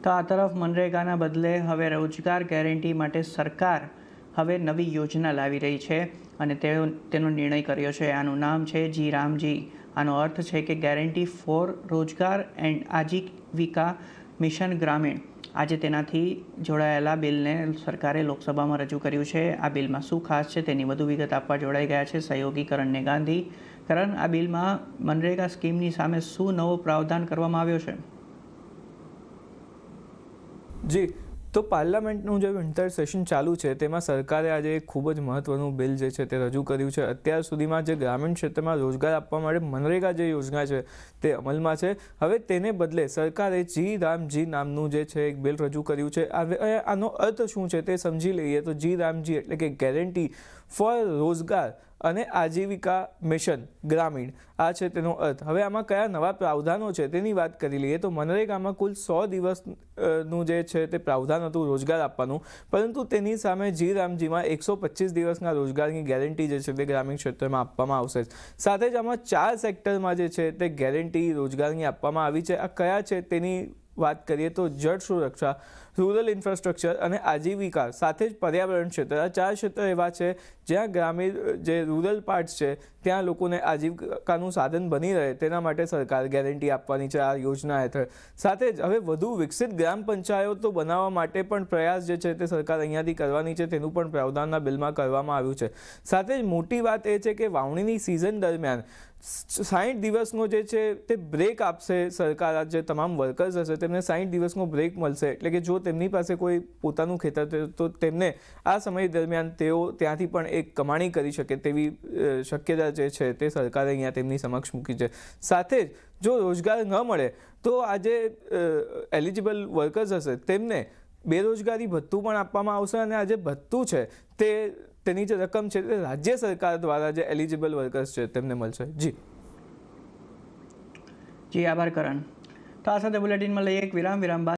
તો આ તરફ મનરેગાના બદલે હવે રોજગાર ગેરંટી માટે સરકાર હવે નવી યોજના લાવી રહી છે અને તેનો નિર્ણય કર્યો છે. આનું નામ છે જી રામજી. આનો અર્થ છે કે ગેરંટી ફોર રોજગાર એન્ડ આજીવિકા મિશન ગ્રામીણ. આજે તેનાથી જોડાયેલા બિલને સરકારે લોકસભામાં રજૂ કર્યું છે. આ બિલમાં શું ખાસ છે તેની વધુ વિગત આપવા જોડાઈ ગયા છે સહયોગી કરણને ગાંધી. કરણ, આ બિલમાં મનરેગા સ્કીમની સામે શું નવો પ્રાવધાન કરવામાં આવ્યો છે? જી, તો પાર્લામેન્ટનું જે વિન્ટર સેશન ચાલુ છે તેમાં સરકારે આજે એક ખૂબ જ મહત્ત્વનું બિલ જે છે તે રજૂ કર્યું છે. અત્યાર સુધીમાં જે ગ્રામીણ ક્ષેત્રમાં રોજગાર આપવા માટે મનરેગા જે યોજના છે તે અમલમાં છે. હવે તેને બદલે સરકારે જી રામજી નામનું જે છે એક બિલ રજૂ કર્યું છે. આનો અર્થ શું છે તે સમજી લઈએ તો જી રામજી એટલે કે ગેરંટી ફોર રોજગાર અને આજીવિકા મિશન ગ્રામીણ, આ છે તેનો અર્થ. હવે આમાં કયા નવા પ્રાવધાનો છે તેની વાત કરી લઈએ તો મનરેગામાં કુલ 100 દિવસનું જે છે તે પ્રાવધાન હતું રોજગાર આપવાનું, પરંતુ તેની સામે જી રામજીમાં 125 દિવસના રોજગારની ગેરંટી જે છે તે ગ્રામીણ ક્ષેત્રમાં આપવામાં આવશે. સાથે જ આમાં 4 સેક્ટરમાં જે છે તે ગેરંટી રોજગારની આપવામાં આવી છે. આ કયા છે તેની વાત કરીએ તો જળ સુરક્ષા, રૂરલ ઇન્ફ્રાસ્ટ્રક્ચર અને આજીવિકા, સાથે જ પર્યાવરણ ક્ષેત્ર. આ 4 ક્ષેત્ર એવા છે જ્યાં ગ્રામીણ જે રૂરલ પાર્ટ્સ છે ત્યાં લોકોને આજીવિકાનું સાધન બની રહે તેના માટે સરકાર ગેરંટી આપવાની છે આ યોજના હેઠળ. સાથે જ હવે વધુ વિકસિત ગ્રામ પંચાયતો બનાવવા માટે પણ પ્રયાસ જે છે તે સરકાર અહીંયાથી કરવાની છે, તેનું પણ પ્રાવધાનના બિલમાં કરવામાં આવ્યું છે. સાથે જ મોટી વાત એ છે કે વાવણીની સિઝન દરમિયાન 60 દિવસનો જે છે તે બ્રેક આપશે સરકાર. આ જે તમામ વર્કર્સ હશે તેમને 60 દિવસનો બ્રેક મળશે, એટલે કે જો તેમની પાસે કોઈ પોતાનું ખેતર તો તેમને આ સમય દરમિયાન તેઓ ત્યાંથી પણ એક કમાણી કરી શકે તેવી શક્યતા જે છે તે સરકારે અહીંયા તેમની સમક્ષ મૂકી છે. સાથે જ જો રોજગાર ન મળે તો આ જે એલિજિબલ વર્કર્સ હશે તેમને બેરોજગારી ભથ્થું પણ આપવામાં આવશે અને આ જે ભથ્થું છે તેની જે રકમ છે તે રાજ્ય સરકાર દ્વારા જે એલિજિબલ વર્કર્સ છે તેમને મળશે. જી આભાર કરણ. તો આ સાથે બુલેટિનમાં લઈએ એક વિરામ બાદ